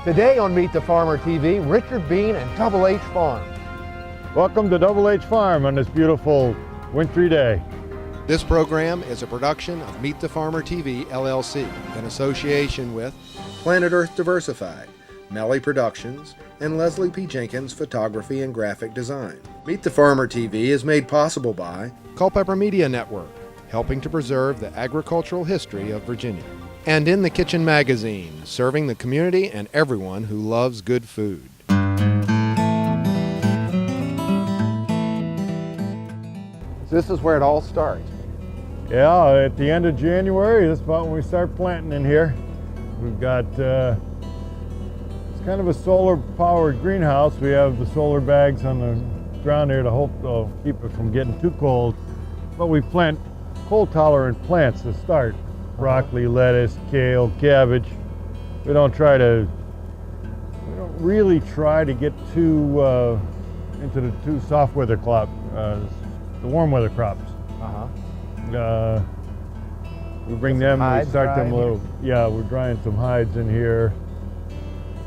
Today on Meet the Farmer TV, Richard Bean and Double H Farm. Welcome to Double H Farm on this beautiful wintry day. This program is a production of Meet the Farmer TV, LLC, in association with Planet Earth Diversified, Melly Productions, and Leslie P. Jenkins Photography and Graphic Design. Meet the Farmer TV is made possible by Culpeper Media Network, helping to preserve the agricultural history of Virginia. And In the Kitchen magazine, serving the community and everyone who loves good food. This is where it all starts. Yeah, at the end of January, that's about when we start planting in here. We've got, it's kind of a solar-powered greenhouse. We have the solar bags on the ground here to keep it from getting too cold. But we plant cold-tolerant plants to start. Broccoli, lettuce, kale, cabbage. We don't really try to get too into the too soft weather crops, the warm weather crops. We bring them, we start them a little. Yeah, we're drying some hides in here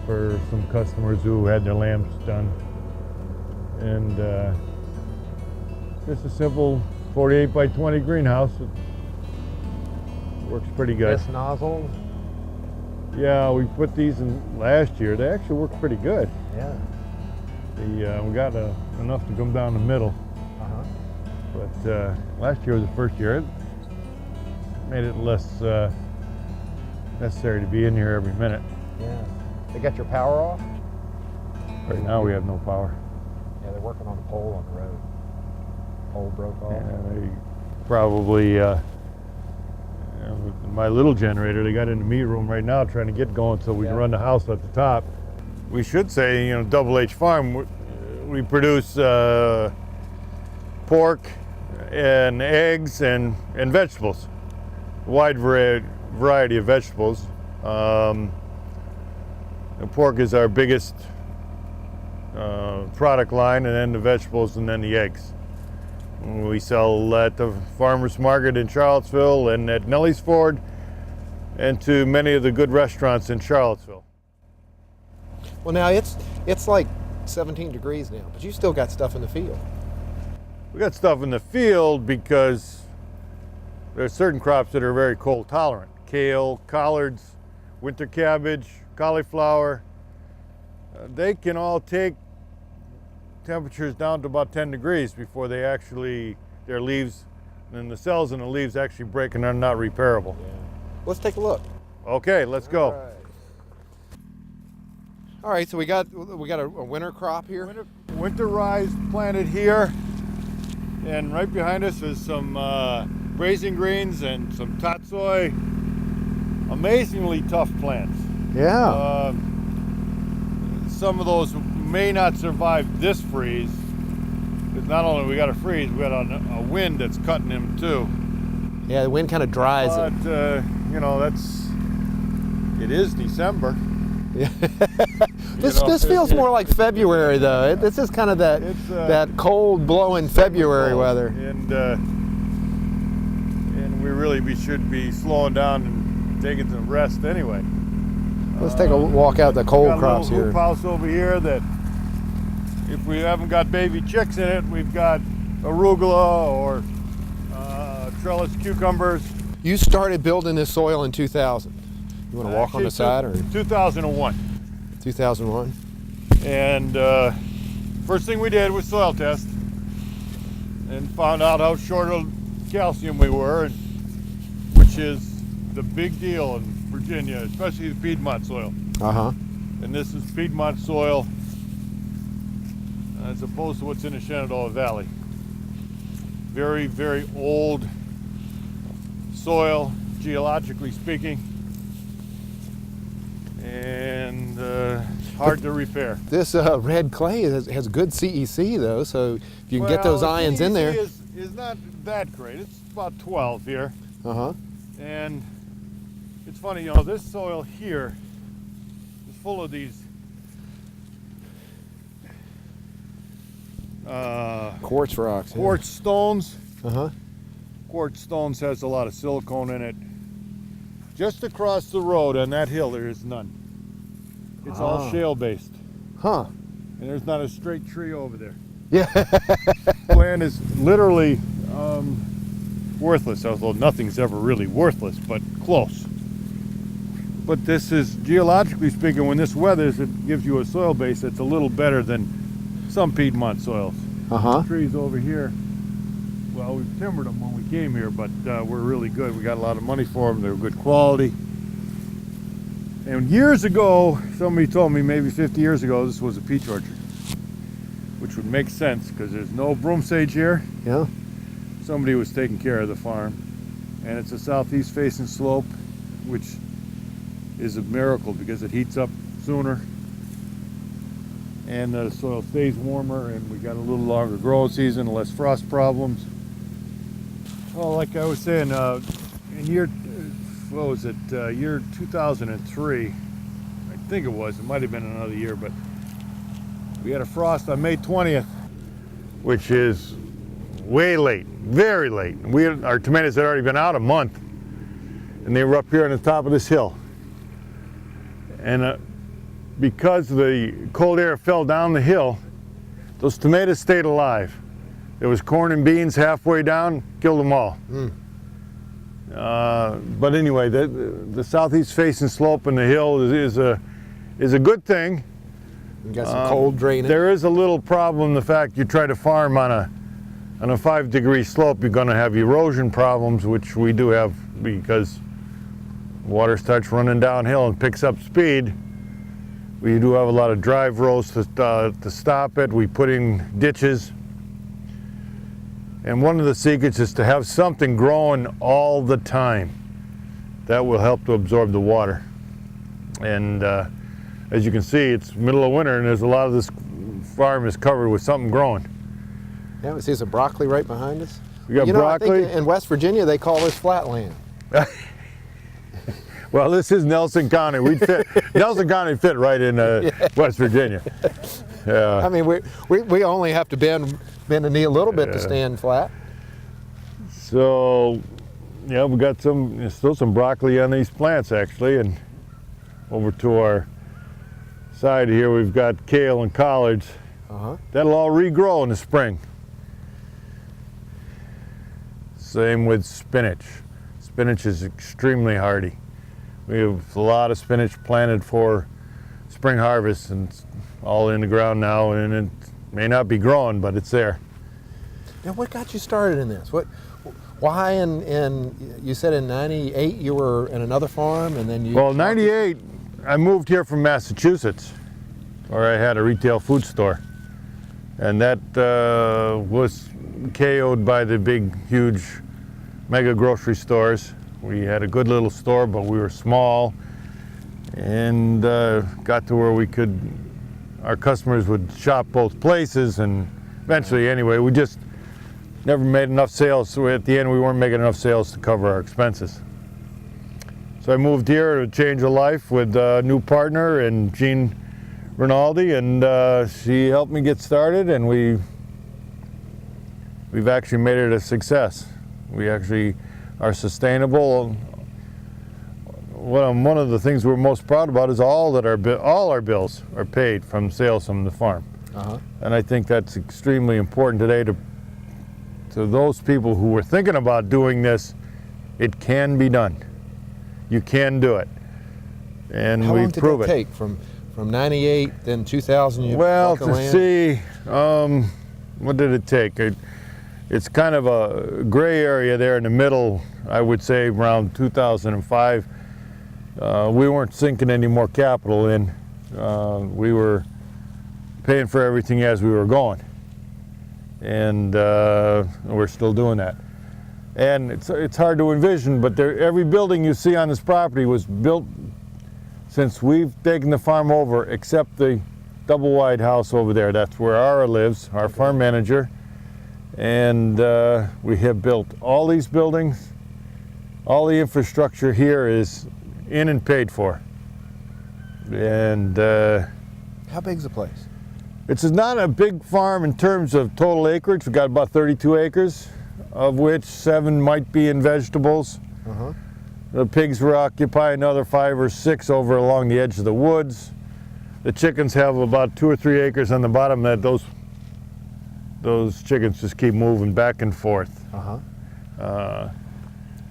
for some customers who had their lambs done. And just a simple 48 by 20 greenhouse. Works pretty good. This nozzle? Yeah, we put these in last year. They actually work pretty good. Yeah. We got enough to come down the middle. But last year was the first year. It made it less necessary to be in here every minute. Yeah. They got your power off? Right now we have no power. Yeah, they're working on a pole on the road. Pole broke off. Yeah, they probably, my little generator, they got in the meat room right now trying to get going so we can run the house at the top. We should say, Double H Farm, we produce pork and eggs and vegetables, a wide variety of vegetables. The pork is our biggest product line, and then the vegetables, and then the eggs. We sell at the Farmers Market in Charlottesville and at Nelly's Ford, and to many of the good restaurants in Charlottesville. Well, now it's like 17 degrees now, but you still got stuff in the field. We got stuff in the field because there are certain crops that are very cold tolerant. Kale, collards, winter cabbage, cauliflower. They can all take temperatures down to about 10 degrees before their leaves, and the cells in the leaves actually break and are not repairable. Yeah. Let's take a look. Okay, let's go. All right, so we got a winter crop here. Winter rye planted here, and right behind us is some braising greens and some tatsoi. Amazingly tough plants. Yeah. Some of those may not survive this freeze. Because not only we got a freeze, we got a wind that's cutting them too. Yeah, the wind kind of dries it. But it is December. Yeah. This feels more like February though. This is kind of that cold blowing February weather. And we really should be slowing down and taking some rest anyway. Let's take a walk out the cold crops here. We've got a little hoop house over here that if we haven't got baby chicks in it, we've got arugula or trellis cucumbers. You started building this soil in 2000. You want to walk on the side? Or 2001. 2001. And first thing we did was soil test and found out how short of calcium we were, which is the big deal in Virginia, especially the Piedmont soil. And this is Piedmont soil as opposed to what's in the Shenandoah Valley. Very, very old soil, geologically speaking, and hard to repair. This red clay has good CEC though, so if you can get those ions in there. CEC is not that great. It's about 12 here. And it's funny, this soil here is full of these quartz rocks. Quartz stones. Uh-huh. Quartz stones has a lot of silicone in it. Just across the road on that hill, there is none. It's all shale based. Huh. And there's not a straight tree over there. Yeah. Land is literally worthless, although nothing's ever really worthless, but close. But this is, geologically speaking, when this weathers, it gives you a soil base that's a little better than some Piedmont soils. Trees over here, well, we've timbered them when we came here, but we're really good. We got a lot of money for them. They're good quality. And years ago, somebody told me, maybe 50 years ago, this was a peach orchard, which would make sense because there's no broom sage here. Yeah. Somebody was taking care of the farm, and it's a southeast facing slope, which is a miracle because it heats up sooner and the soil stays warmer, and we got a little longer growing season, less frost problems. Well, like I was saying, in year 2003, I think it might have been another year, but we had a frost on May 20th, which is way late, very late. Our tomatoes had already been out a month, and they were up here on the top of this hill. And because the cold air fell down the hill, those tomatoes stayed alive. There was corn and beans halfway down, killed them all. But anyway, the southeast facing slope in the hill is a good thing. You got some cold drainage. There is a little problem, the fact you try to farm on a 5-degree slope, you're going to have erosion problems, which we do have because water starts running downhill and picks up speed. We do have a lot of drive rows to stop it. We put in ditches. And one of the secrets is to have something growing all the time. That will help to absorb the water. And as you can see, it's middle of winter and there's a lot of this farm is covered with something growing. Yeah, we see some broccoli right behind us. We got broccoli. I think in West Virginia they call this flatland. Well, this is Nelson County. Nelson County fit right in West Virginia. I mean, we only have to bend the knee a little bit to stand flat. So, yeah, we got still some broccoli on these plants actually, and over to our side here we've got kale and collards. That'll all regrow in the spring. Same with spinach. Spinach is extremely hardy. We have a lot of spinach planted for spring harvest, and it's all in the ground now, and it may not be growing, but it's there. Now, what got you started in this? Why? And you said in '98 you were in another farm, and then you. Well, '98, I moved here from Massachusetts, where I had a retail food store, and that was KO'd by the big, huge mega grocery stores. We had a good little store, but we were small, and got to where our customers would shop both places, and eventually, anyway, we just never made enough sales. So at the end, we weren't making enough sales to cover our expenses. So I moved here to change a life with a new partner, and Jean Rinaldi, and she helped me get started, and we've actually made it a success. We actually are sustainable. One of the things we're most proud about is all our bills are paid from sales from the farm. And I think that's extremely important today to those people who were thinking about doing this. It can be done. You can do it, and we prove it. How long did it take from '98 then 2000? Well, to see, what did it take? It's kind of a gray area there in the middle. I would say around 2005. We weren't sinking any more capital in. We were paying for everything as we were going, and we're still doing that. And it's hard to envision, but every building you see on this property was built since we've taken the farm over, except the double-wide house over there. That's where Ara lives, our farm manager. And we have built all these buildings. All the infrastructure here is in and paid for. And how big's the place? It's not a big farm in terms of total acreage. We've got about 32 acres, of which 7 might be in vegetables. The pigs will occupy another 5 or 6 over along the edge of the woods. the chickens have about 2 or 3 acres on the bottom that those chickens just keep moving back and forth. Well,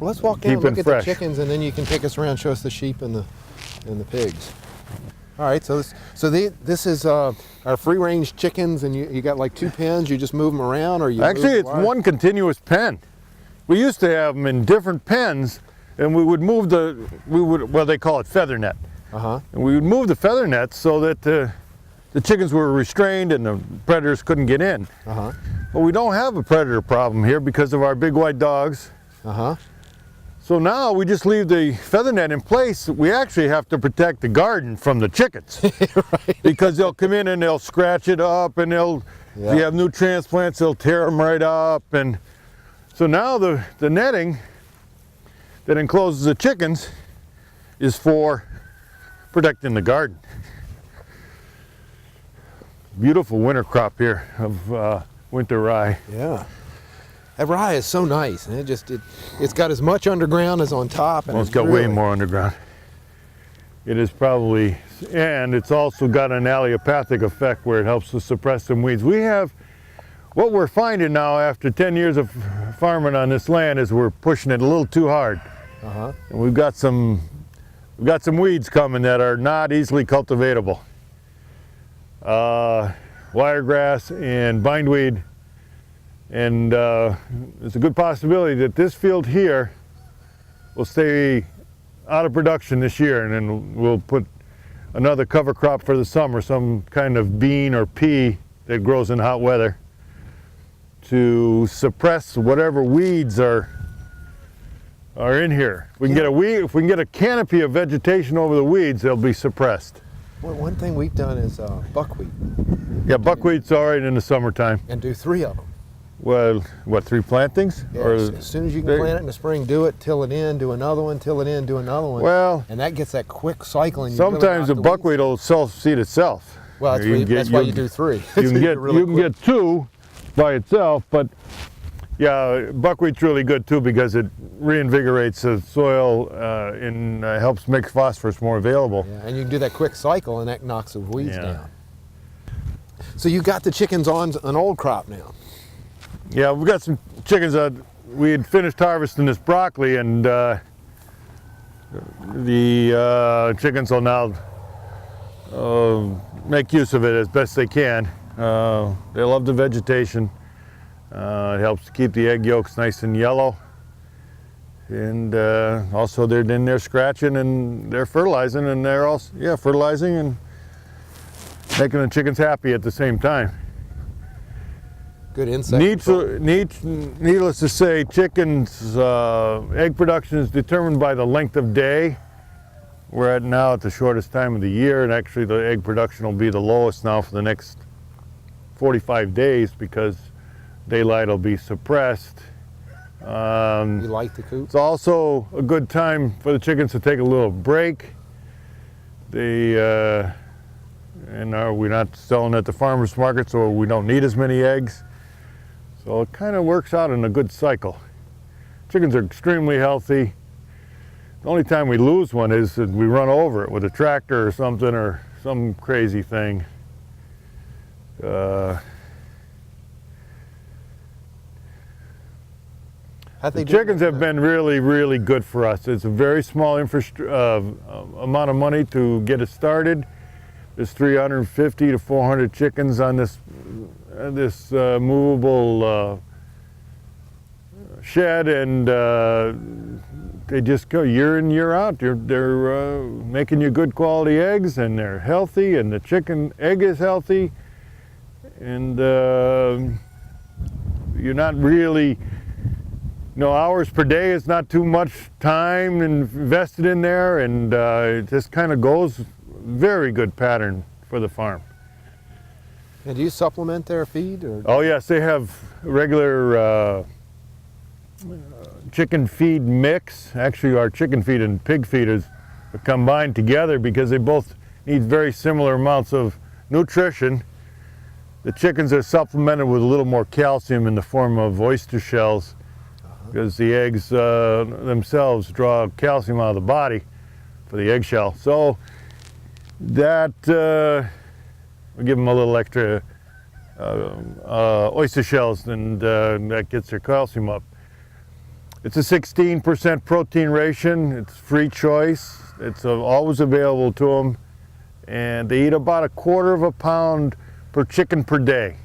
let's walk in and look at the chickens, and then you can take us around, show us the sheep and the pigs. All right, so this is our free-range chickens, and you got like 2 pens. You just move them around, or you actually it's one continuous pen. We used to have them in different pens, and we would move well, they call it feather net. And we would move the feather nets so that the chickens were restrained and the predators couldn't get in. But we don't have a predator problem here because of our big white dogs. So now we just leave the feather net in place. We actually have to protect the garden from the chickens. Right. Because they'll come in and they'll scratch it up, and if you have new transplants, they'll tear them right up. And so now the netting that encloses the chickens is for protecting the garden. Beautiful winter crop here of winter rye. Yeah. That rye is so nice, and it's got as much underground as on top. And well, it's got way more underground. It is probably, and it's also got an allelopathic effect where it helps to suppress some weeds. What we're finding now after 10 years of farming on this land is we're pushing it a little too hard. And we've got some weeds coming that are not easily cultivatable. Wiregrass and bindweed. And there's a good possibility that this field here will stay out of production this year, and then we'll put another cover crop for the summer, some kind of bean or pea that grows in hot weather to suppress whatever weeds are in here. If we can get a canopy of vegetation over the weeds, they'll be suppressed. Well, one thing we've done is buckwheat. Yeah, buckwheat's all right in the summertime. And do 3 of them. Well, what, 3 plantings? Yeah, or as soon as you can plant it in the spring, do it, till it in, do another one, till it in, do another one. Well, and that gets that quick cycling. Sometimes the buckwheat will self-seed itself. Well, that's why you do 3. You can get 2 by itself, but yeah, buckwheat's really good too because it reinvigorates the soil and helps make phosphorus more available. Yeah, and you can do that quick cycle, and that knocks the weeds down. So you got the chickens on an old crop now. Yeah, we've got some chickens that we had finished harvesting this broccoli, and the chickens will now make use of it as best they can. They love the vegetation. It helps to keep the egg yolks nice and yellow. And also they're in there scratching and they're fertilizing, and they're also fertilizing and making the chickens happy at the same time. Good insect. Needless to say, chickens' egg production is determined by the length of day. We're now at the shortest time of the year, and actually the egg production will be the lowest now for the next 45 days because daylight will be suppressed. You like the coop? It's also a good time for the chickens to take a little break. We're not selling at the farmers market, so we don't need as many eggs. So it kind of works out in a good cycle. Chickens are extremely healthy. The only time we lose one is that we run over it with a tractor or something, or some crazy thing. The chickens have been really, really good for us. It's a very small amount of money to get it started. There's 350 to 400 chickens on this movable shed, and they just go year in, year out. They're making you good quality eggs, and they're healthy, and the chicken egg is healthy, and you're not really, hours per day is not too much time invested in there, and it just kind of goes. Very good pattern for the farm. And do you supplement their feed? Or? Oh yes, they have regular chicken feed mix. Actually, our chicken feed and pig feed is combined together because they both need very similar amounts of nutrition. The chickens are supplemented with a little more calcium in the form of oyster shells because the eggs themselves draw calcium out of the body for the eggshell. So That, we give them a little extra oyster shells, and that gets their calcium up. It's a 16% protein ration. It's free choice. It's always available to them. And they eat about 1/4 pound per chicken per day.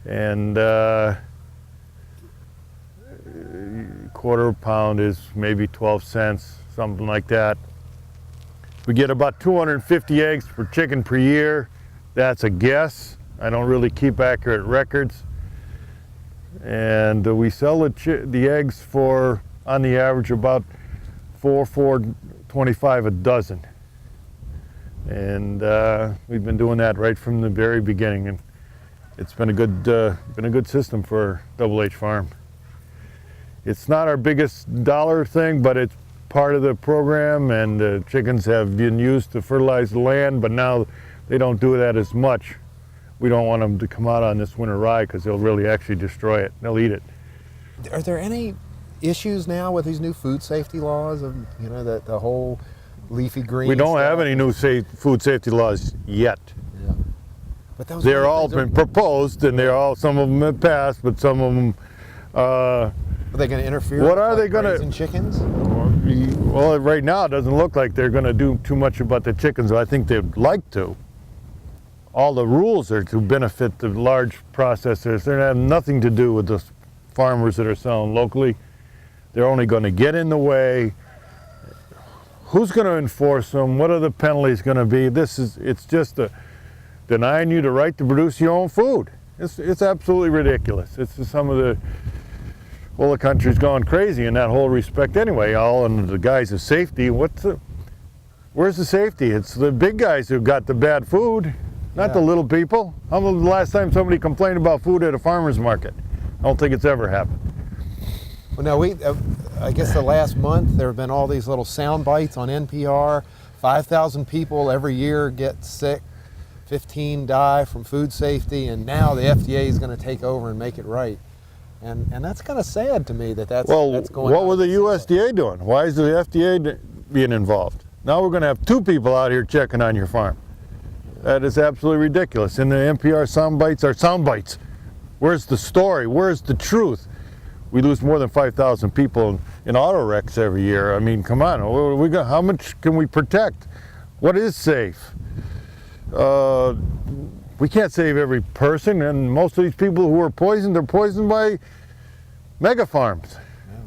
And 1/4 pound is maybe 12 cents, something like that. We get about 250 eggs per chicken per year. That's a guess. I don't really keep accurate records. And we sell the eggs for, on the average, about $4.25 a dozen. And we've been doing that right from the very beginning, and it's been a good system for Double H Farm. It's not our biggest dollar thing, but it's part of the program, and the chickens have been used to fertilize the land, but now they don't do that as much. We don't want them to come out on this winter rye because they'll really actually destroy it. They'll eat it. Are there any issues now with these new food safety laws of, you know, the whole leafy green We don't stuff? have any new food safety laws yet. Yeah. But those They're all been proposed, and some of them have passed, but some of them. Are they going to interfere? What with, are they going to? raising chickens? Well, right now it doesn't look like they're going to do too much about the chickens. I think they'd like to. All the rules are to benefit the large processors. They have nothing to do with the farmers that are selling locally. They're only going to get in the way. Who's going to enforce them? What are the penalties going to be? It's just denying you the right to produce your own food. It's absolutely ridiculous. It's some of the country's gone crazy in that whole respect anyway, all under the guise of safety. Where's the safety? It's the big guys who got the bad food, not the little people. How was the last time somebody complained about food at a farmer's market? I don't think it's ever happened. Well, now I guess the last month there have been all these little sound bites on NPR. 5,000 people every year get sick, 15 die from food safety, and now the FDA is going to take over and make it right. And that's kind of sad to me that's going on. What was the USDA doing? Why is the FDA being involved? Now we're going to have 2 people out here checking on your farm. That is absolutely ridiculous. And the NPR sound bites are sound bites. Where's the story? Where's the truth? We lose more than 5,000 people in auto wrecks every year. I mean, come on. How much can we protect? What is safe? We can't save every person, and most of these people who are poisoned, they're poisoned by mega farms. Yeah.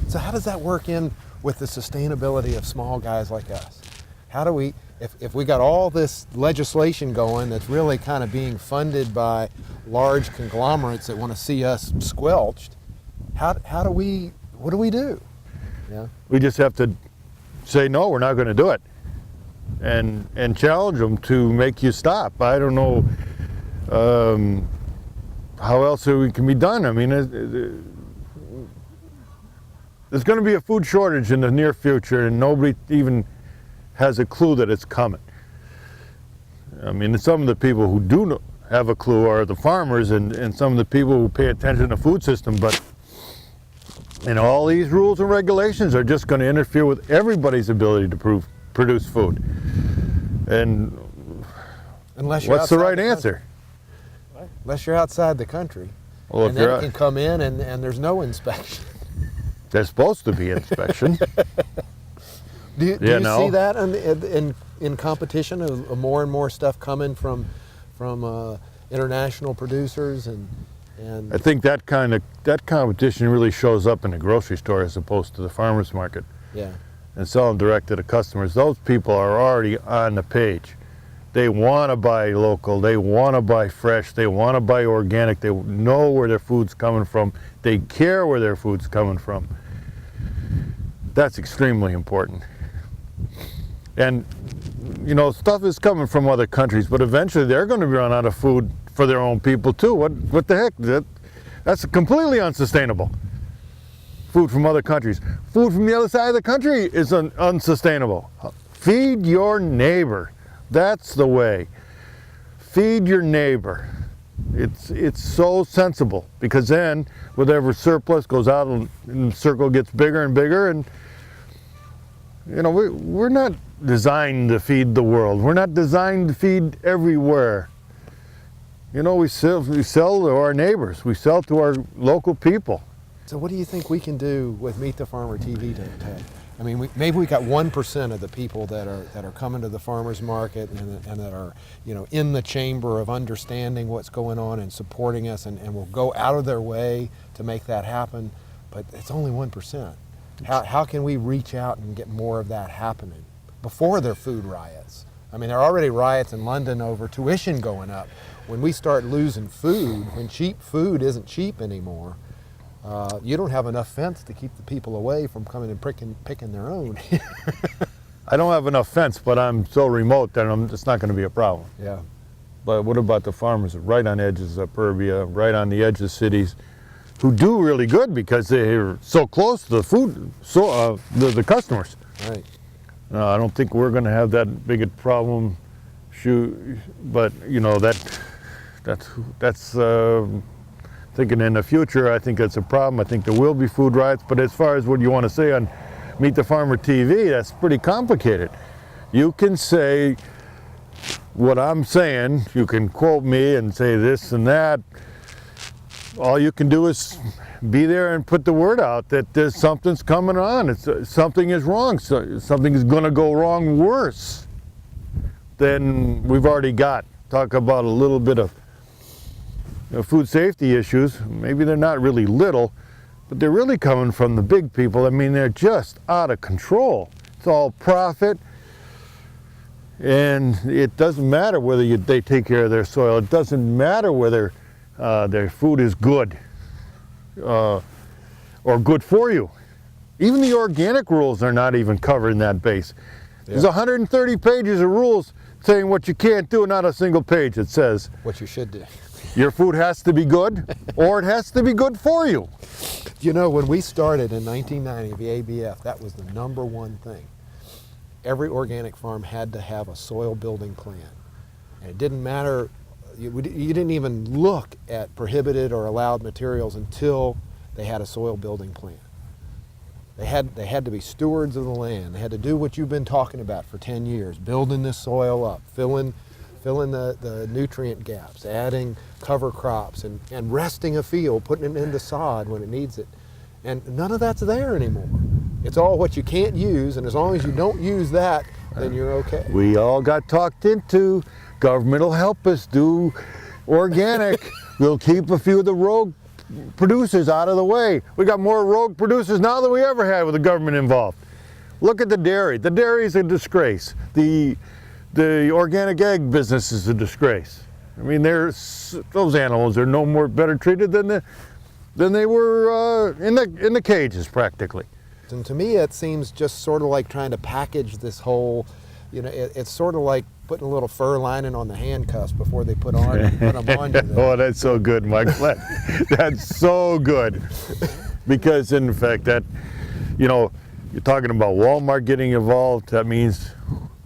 So how does that work in with the sustainability of small guys like us? How do we, if we got all this legislation going that's really kind of being funded by large conglomerates that want to see us squelched, what do we do? Yeah. We just have to say, no, we're not going to do it. And challenge them to make you stop. I don't know how else it can be done. I mean, there's going to be a food shortage in the near future, and nobody even has a clue that it's coming. I mean, some of the people who do have a clue are the farmers and some of the people who pay attention to the food system, but all these rules and regulations are just going to interfere with everybody's ability to produce food. And what's the right answer? Unless you're outside the country. Well, and then it can come in and there's no inspection. There's supposed to be inspection. Do you see that in competition of more and more stuff coming from international producers and I think that competition really shows up in the grocery store as opposed to the farmer's market. Yeah. And selling direct to the customers. Those people are already on the page. They want to buy local, they want to buy fresh, they want to buy organic, they know where their food's coming from, they care where their food's coming from. That's extremely important. And stuff is coming from other countries, but eventually they're going to run out of food for their own people too. What the heck? That's completely unsustainable. Food from other countries. Food from the other side of the country is unsustainable. Feed your neighbor. That's the way. Feed your neighbor. It's so sensible, because then whatever surplus goes out and the circle gets bigger and bigger, and we're not designed to feed the world. We're not designed to feed everywhere. You know, we sell to our neighbors. We sell to our local people. So what do you think we can do with Meet the Farmer TV to I mean, maybe we got 1% of the people that are coming to the farmers market and that are, you know, in the chamber of understanding what's going on and supporting us and will go out of their way to make that happen, but it's only 1%. How can we reach out and get more of that happening before there are food riots? I mean, there are already riots in London over tuition going up. When we start losing food, when cheap food isn't cheap anymore, you don't have enough fence to keep the people away from coming and picking their own. I don't have enough fence, but I'm so remote that it's not going to be a problem. Yeah. But what about the farmers right on edges of suburbia, right on the edge of cities, who do really good because they're so close to the food, the customers? Right. I don't think we're going to have that big a problem. But you know, that's thinking in the future. I think that's a problem. I think there will be food riots. But as far as what you want to say on Meet the Farmer TV, that's pretty complicated. You can say what I'm saying. You can quote me and say this and that. All you can do is be there and put the word out that there's something's coming on. Something is wrong. Something is going to go wrong worse than we've already got. Talk about a little bit of food safety issues. Maybe they're not really little, but they're really coming from the big people. I mean, they're just out of control. It's all profit, and it doesn't matter whether they take care of their soil. It doesn't matter whether their food is good or good for you. Even the organic rules are not even covering that base. Yeah. There's 130 pages of rules saying what you can't do, not a single page that says what you should do. Your food has to be good, or it has to be good for you. You know, when we started in 1990, the ABF, that was the #1 thing. Every organic farm had to have a soil building plan. And it didn't matter, you didn't even look at prohibited or allowed materials until they had a soil building plan. They had to be stewards of the land. They had to do what you've been talking about for 10 years, building this soil up, filling the nutrient gaps, adding cover crops, and resting a field, putting it into sod when it needs it. And none of that's there anymore. It's all what you can't use, and as long as you don't use that, then you're okay. We all got talked into. Government will help us do organic. We'll keep a few of the rogue producers out of the way. We got more rogue producers now than we ever had with the government involved. Look at the dairy. The dairy is a disgrace. The organic egg business is a disgrace. I mean, those animals are no more better treated than they were in the cages practically. And to me, it seems just sort of like trying to package this whole, you know, it's sort of like putting a little fur lining on the handcuffs before they put them on you. Oh, that's so good, Mike. That's so good. Because in fact, that, you know, you're talking about Walmart getting involved. That means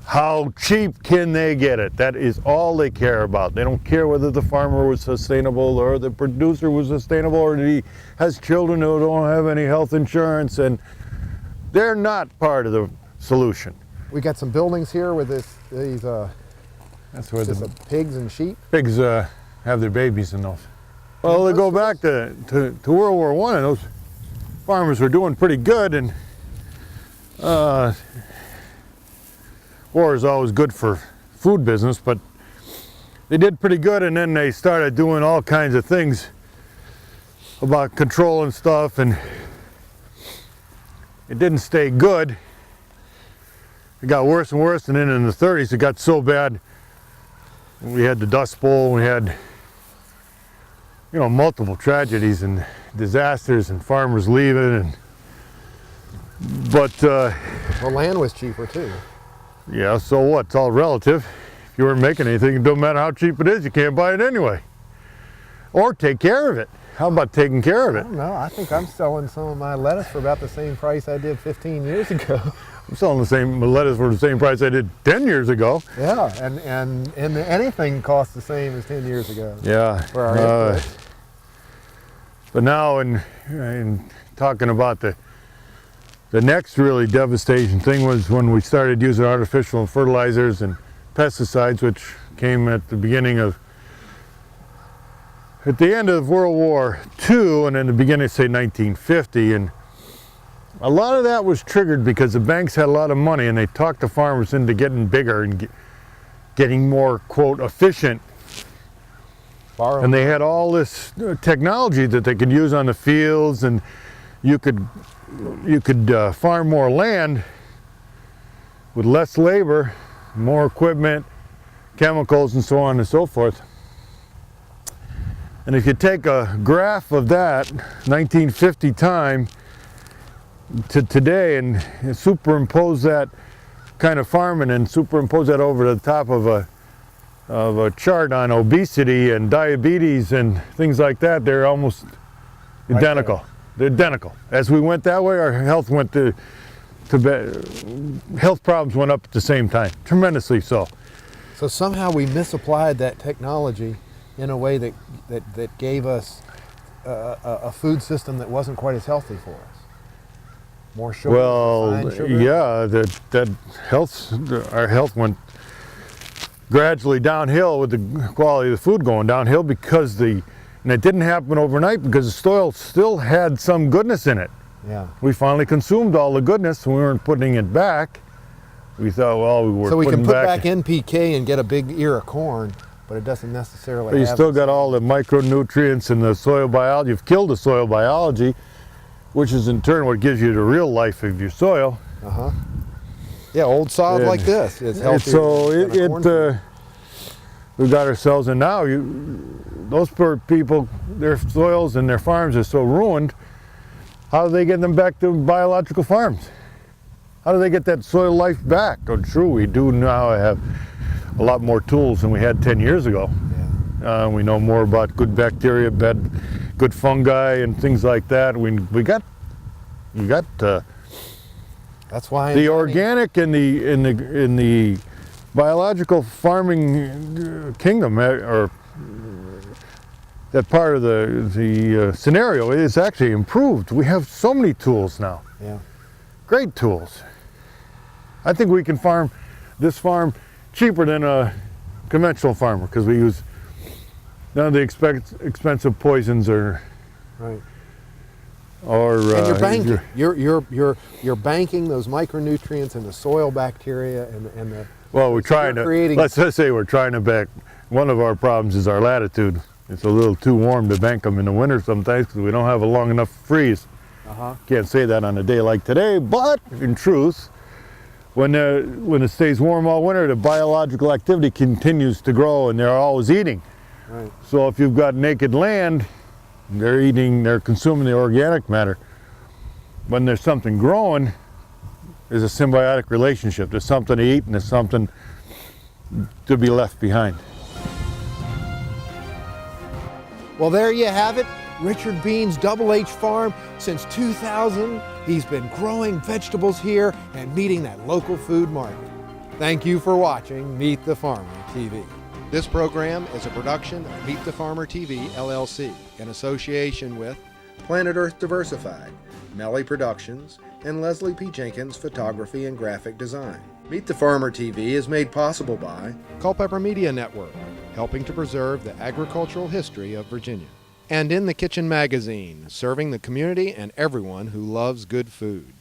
how cheap can they get it? That is all they care about. They don't care whether the farmer was sustainable or the producer was sustainable or he has children who don't have any health insurance, and they're not part of the solution. We got some buildings here with these that's where the pigs and sheep. Pigs have their babies in those. Well, they go back to World War I, and those farmers were doing pretty good, and war is always good for food business, but they did pretty good, and then they started doing all kinds of things about controlling stuff, and it didn't stay good. It got worse and worse, and then in the 30s it got so bad we had the Dust Bowl, we had, you know, multiple tragedies and disasters and farmers leaving, but well, land was cheaper too. Yeah, so what? It's all relative. If you weren't making anything, it don't matter how cheap it is, you can't buy it anyway. Or take care of it. How about taking care of it? I don't know. I think I'm selling some of my lettuce for about the same price I did 15 years ago. I'm selling the same lettuce for the same price I did 10 years ago. Yeah, and anything costs the same as 10 years ago. Yeah. For our input. But now in talking about the The next really devastating thing was when we started using artificial fertilizers and pesticides, which came at the end of World War II and in the beginning of, say, 1950. And a lot of that was triggered because the banks had a lot of money and they talked the farmers into getting bigger and getting more, quote, efficient. And they had all this technology that they could use on the fields, and you could farm more land with less labor, more equipment, chemicals, and so on and so forth. And if you take a graph of that 1950 time to today and superimpose that kind of farming and superimpose that over the top of a chart on obesity and diabetes and things like that, they're almost identical. Right. They're identical. As we went that way, our health went health problems went up at the same time, tremendously so. So somehow we misapplied that technology in a way that gave us a food system that wasn't quite as healthy for us. More sugar, refined sugar. Yeah, our health went gradually downhill with the quality of the food going downhill and it didn't happen overnight because the soil still had some goodness in it. Yeah. We finally consumed all the goodness and we weren't putting it back. We thought, well, we were. So we putting can put back NPK and get a big ear of corn, but it doesn't necessarily. But you still got all the micronutrients and the soil biology. You've killed the soil biology, which is in turn what gives you the real life of your soil. Yeah, old sod like this. It's healthy. So we got ourselves, and now those poor people, their soils and their farms are so ruined. How do they get them back to biological farms? How do they get that soil life back? Oh, true, we do now have a lot more tools than we had 10 years ago. Yeah. We know more about good bacteria, good fungi, and things like that. We got. That's why the organic and in the biological farming kingdom, or that part of the scenario is actually improved. We have so many tools now. Yeah. Great tools. I think we can farm this farm cheaper than a conventional farmer because we use none of the expensive poisons or. Right. And you're banking. You're banking those micronutrients and the soil bacteria and the. Well, we're trying to. Let's just say we're trying to bank. One of our problems is our latitude. It's a little too warm to bank them in the winter sometimes because we don't have a long enough freeze. Can't say that on a day like today, but in truth, when it stays warm all winter, the biological activity continues to grow, and they're always eating. Right. So if you've got naked land, they're consuming the organic matter. When there's something growing, there's a symbiotic relationship. There's something to eat and there's something to be left behind. Well, there you have it. Richard Bean's Double H Farm. Since 2000, he's been growing vegetables here and meeting that local food market. Thank you for watching Meet the Farmer TV. This program is a production of Meet the Farmer TV, LLC, in association with Planet Earth Diversified, Melly Productions, and Leslie P. Jenkins Photography and Graphic Design. Meet the Farmer TV is made possible by Culpeper Media Network, helping to preserve the agricultural history of Virginia. And In the Kitchen magazine, serving the community and everyone who loves good food.